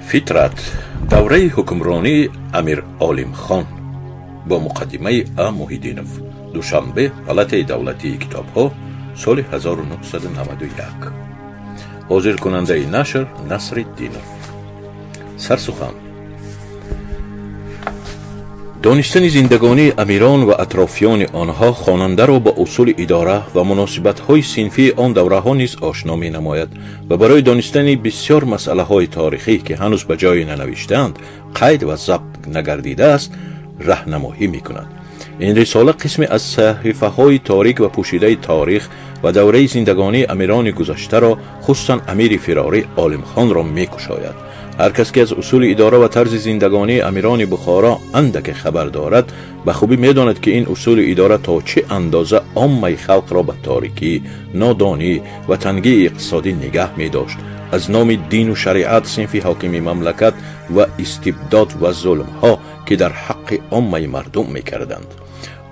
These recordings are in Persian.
فطرت دوره حکمرانی امیر عالم خان با مقدمه محیدینوف دوشنبه پالات دولتی کتاب ها سال 1991 حاضر کننده نشر نصرالدینوف. سرسخن: دانستن زندگانی امیران و اطرافیان آنها خواننده را با اصول اداره و مناسبت‌های صنفی آن دوره‌ها نیز آشنا می‌نماید و برای دانستن بسیار مسئله‌های تاریخی که هنوز به جای ننوشته‌اند، قید و ضبط نگردیده است، راهنمایی می‌کند. این رساله قسمی از صحیفه‌های تاریک و پوشیده تاریخ و دوره زندگانی امیران گذشته را، خصوصاً امیر فراری عالم خان را می‌کشاید. هر کس که از اصول اداره و طرز زندگانی امیران بخارا اندک خبر دارد، به خوبی می‌داند که این اصول اداره تا چه اندازه عامه خلق را به تاریکی، نادانی و تنگی اقتصادی نگه می‌داشت. از نام دین و شریعت صنفی حاکم مملکت و استبداد و ظلم‌ها که در حق عامه مردم می‌کردند.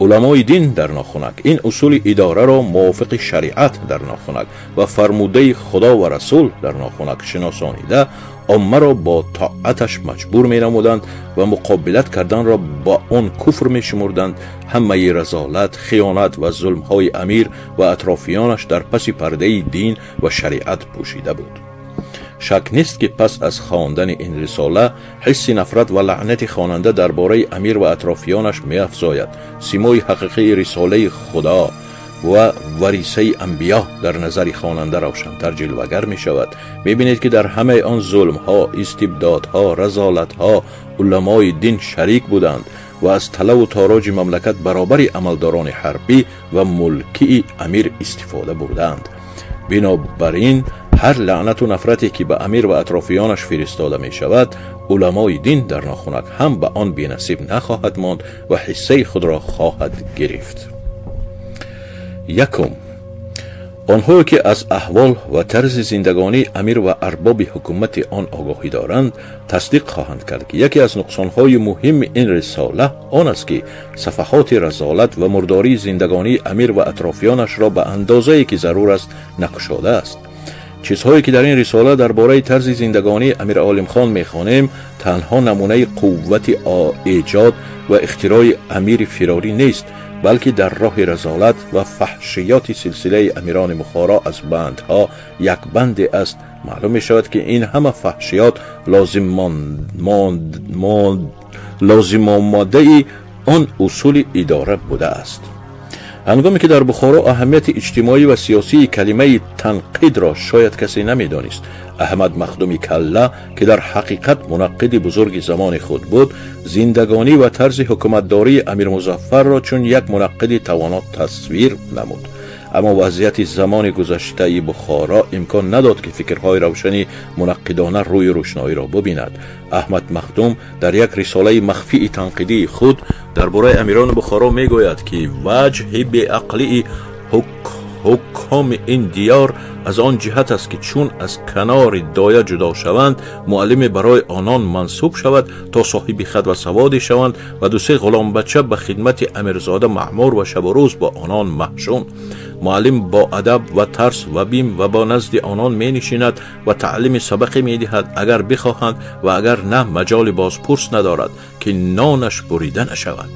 علمای دین در ناخنک این اصول اداره را موافق شریعت در ناخنک و فرموده خدا و رسول در ناخنک شناسانیده، عامه را با طاعتش مجبور می نمودند و مقابلت کردن را با آن کفر می شمردند. همه رذالت، خیانت و ظلم های امیر و اطرافیانش در پس پرده دین و شریعت پوشیده بود. شک نیست که پس از خواندن این رساله حس نفرت و لعنت خواننده درباره امیر و اطرافیانش می افزاید. سیمای حقیقی رساله خدا و وریثه انبیا در نظر خواننده روشن‌تر جلوگر می شود. می بینید که در همه آن ظلم ها، استبداد ها، رذالت ها علمای دین شریک بودند و از طلا و تاراج مملکت برابر عملداران حربی و ملکی امیر استفاده بردند. بنابراین هر لعنت و نفرتی که به امیر و اطرافیانش فرستاده می شود، علمای دین در ناخنک هم به آن بی‌نصیب نخواهد ماند و حصه خود را خواهد گرفت. یکم، آنها که از احوال و طرز زندگانی امیر و ارباب حکومت آن آگاهی دارند، تصدیق خواهند کرد که یکی از نقصانهای مهم این رساله آن است که صفحات رذالت و مرداری زندگانی امیر و اطرافیانش را به اندازه‌ای که ضرور است نکشاده است. چیزهایی که در این رساله درباره طرز زندگانی امیر عالم خان می‌خوانیم، تنها نمونه قوت ایجاد و اختراع امیر فراری نیست، بلکه در راه رذالت و فحشیات سلسله امیران بخارا از بندها یک بند است. معلوم می شود که این همه فحشیات لازم آماده آن اصول اداره بوده است. هنگامی که در بخارا اهمیت اجتماعی و سیاسی کلمه تنقید را شاید کسی نمی‌دانست، احمد مخدومی کله که در حقیقت منقد بزرگ زمان خود بود، زندگانی و طرز حکومتداری امیر مظفر را چون یک منقد توانا تصویر نمود. اما وضعیت زمان گذشته بخارا امکان نداد که فکرهای روشنی منقدانه روی روشنایی را ببیند. احمد مخدوم در یک رساله مخفی تنقیدی خود درباره امیران بخارا میگوید که وجه بی‌عقلی حکام این دیار از آن جهت است که چون از کنار دایه جدا شوند، معلم برای آنان منصوب شود تا صاحب خد و سوادی شوند و دو سه غلام بچه به خدمت امیرزاده معمور و شب و روز با آنان محشون. معلم با ادب و ترس و بیم و با نزد آنان می نشیند و تعلیم سبق می دهد اگر بخواهند و اگر نه مجال بازپرس ندارد که نانش بریده نشود.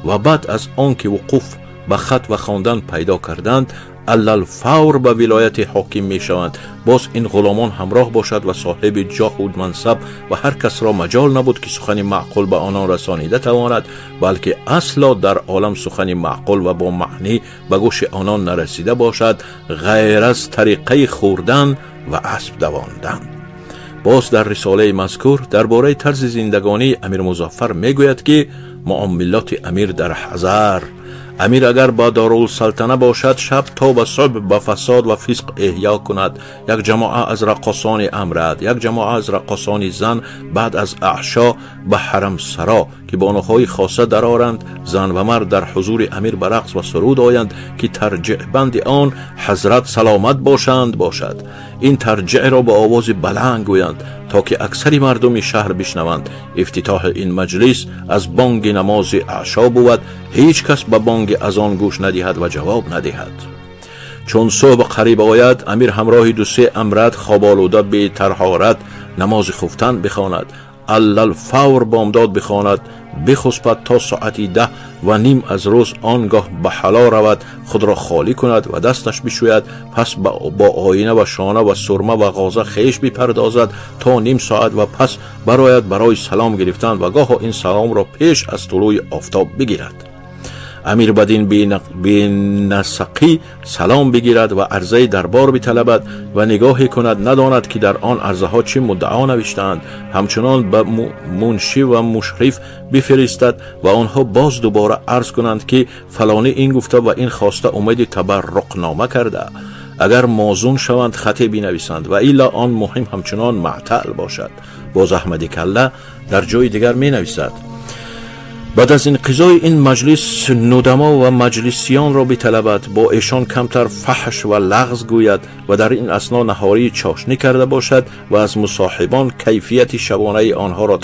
و بعد از آنکه وقوف به خط و خواندن پیدا کردند، علالفور به ولایت حاکم می شوند. باز این غلامان همراه باشد و صاحب جاه و منصب و هر کس را مجال نبود که سخن معقول به آنان رسانیده تواند، بلکه اصلا در عالم سخن معقول و با معنی به گوش آنان نرسیده باشد، غیر از طریقه خوردن و اسب دواندن. باز در رساله مذکور درباره طرز زندگانی امیر مظفر میگوید که معاملات امیر در حذر. امیر اگر با دارالسلطنه باشد، شب تا به صبح با فساد و فسق احیا کند. یک جماعه از رقاصان امرد، یک جماعه از رقاصان زن بعد از اعشا به حرم سرا که بانوهای خاصه درآرند، زن و مرد در حضور امیر به رقص و سرود آیند که ترجع بند آن حضرت سلامت باشند باشد. این ترجع را با آواز بلند گویند تا که اکثر مردم شهر بشنوند. افتتاح این مجلس از بانگ نماز اعشا بود، هیچ کس به بانگ از آن گوش ندهد و جواب ندهد. چون صبح قریب آید، امیر همراه دو سه امرد خواب آلوده به طرحارت نماز خفتن بخواند، علل فور بامداد بخواند، بخسبد تا ساعتی 10:30 از روز، آنگاه به حلا رود، خود را خالی کند و دستش بشوید، پس با آینه و شانه و سرمه و غازه خیش بپردازد تا نیم ساعت و پس براید برای سلام گرفتن و گاه این سلام را پیش از طلوع آفتاب بگیرد. امیر بدین بینسقی سلام بگیرد و عرضه دربار بطلبد و نگاهی کند، نداند که در آن عرضه ها چه مدعا نوشتند. همچنان به منشی و مشرف بفرستد و آنها باز دوباره عرض کنند که فلانی این گفته و این خواسته امید تبرق نامه کرده. اگر موزون شوند خطی بنویسند و الا آن مهم همچنان معطل باشد. باز احمد کله در جای دیگر می نویسد: بعد از انقضای این مجلس ندما و مجلسیان را بطلبد، با ایشان کمتر فحش و لغز گوید و در این اثنا نهاری چاشنی کرده باشد و از مصاحبان کیفیت شبانه آنها را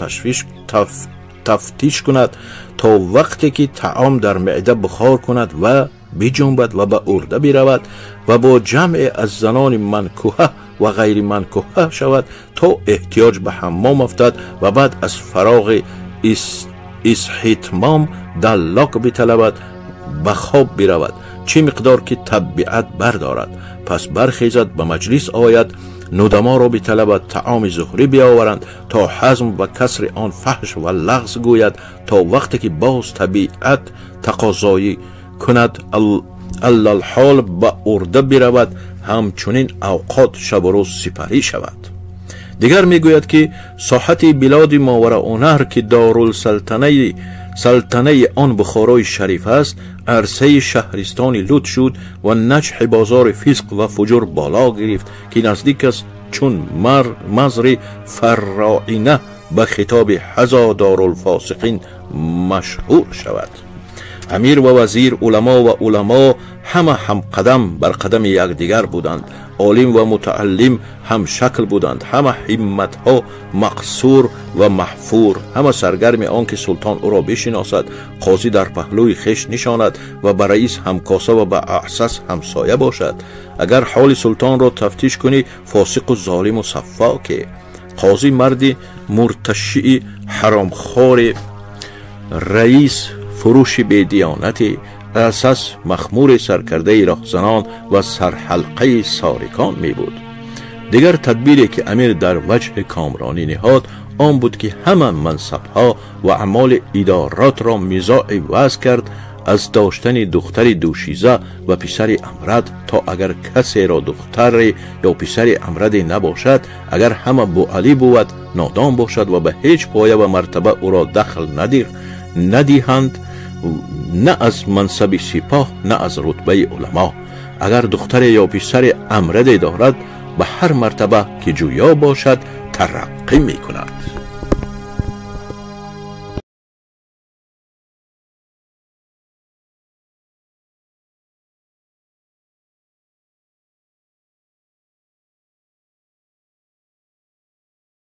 تفتیش کند تا وقتی که طعام در معده بخار کند و بجنبد و به ارده برود و با جمع از زنان منکوحه و غیر منکوحه شود تا احتیاج به حمام افتد و بعد از فراغ استحمام دلاک بطلبد، به خواب برود، چه مقدار که طبیعت بردارد. پس برخیزد، به مجلس آید، ندما را بطلبد، طعام ظهری بیاورند تا حزم و کسر آن فحش و لغز گوید تا وقتی که باز طبیعت تقاضایی کند الحال به ارده برود، همچنین اوقات شب و روز سپری شود. دیگر میگوید که ساحت بلاد ماوراءالنهر که دارالسلطنه آن بخارای شریف است، عرصه شهرستانی لوط شد و نجح بازار فسق و فجور بالا گرفت که نزدیک است چون مزر فراعنه به خطاب حذا دارالفاسقین مشهور شود. امیر و وزیر، علما همه هم قدم بر قدم یکدیگر بودند. عالم و متعلم هم شکل بودند. همه همت ها مقصور و محفور. همه سرگرم آن که سلطان او را بشناسد، قاضی در پهلوی خیش نشاند و به رئیس همکاسه و به احساس همسایه باشد. اگر حال سلطان را تفتیش کنی، فاسق و ظالم و صفاکه. قاضی مردی مرتشی حرامخوار، رئیس فروش بی‌دیانتی، اساس مخمور سرکرده راهزنان و سرحلقه سارکان می بود. دیگر تدبیری که امیر در وجه کامرانی نهاد آن بود که همه منصبها و اعمال ادارات را میزاع وضع کرد، از داشتن دختر دوشیزه و پسر امرد تا اگر کسی را دختر یا پسر امرد نباشد، اگر همه بوعلی بود، نادان باشد و به هیچ پایه و مرتبه او را دخل ندیهند، نه از منصب سپاه نه از رتبه علما. اگر دختر یا پسر امرد دارد، به هر مرتبه که جویا باشد ترقی می کند.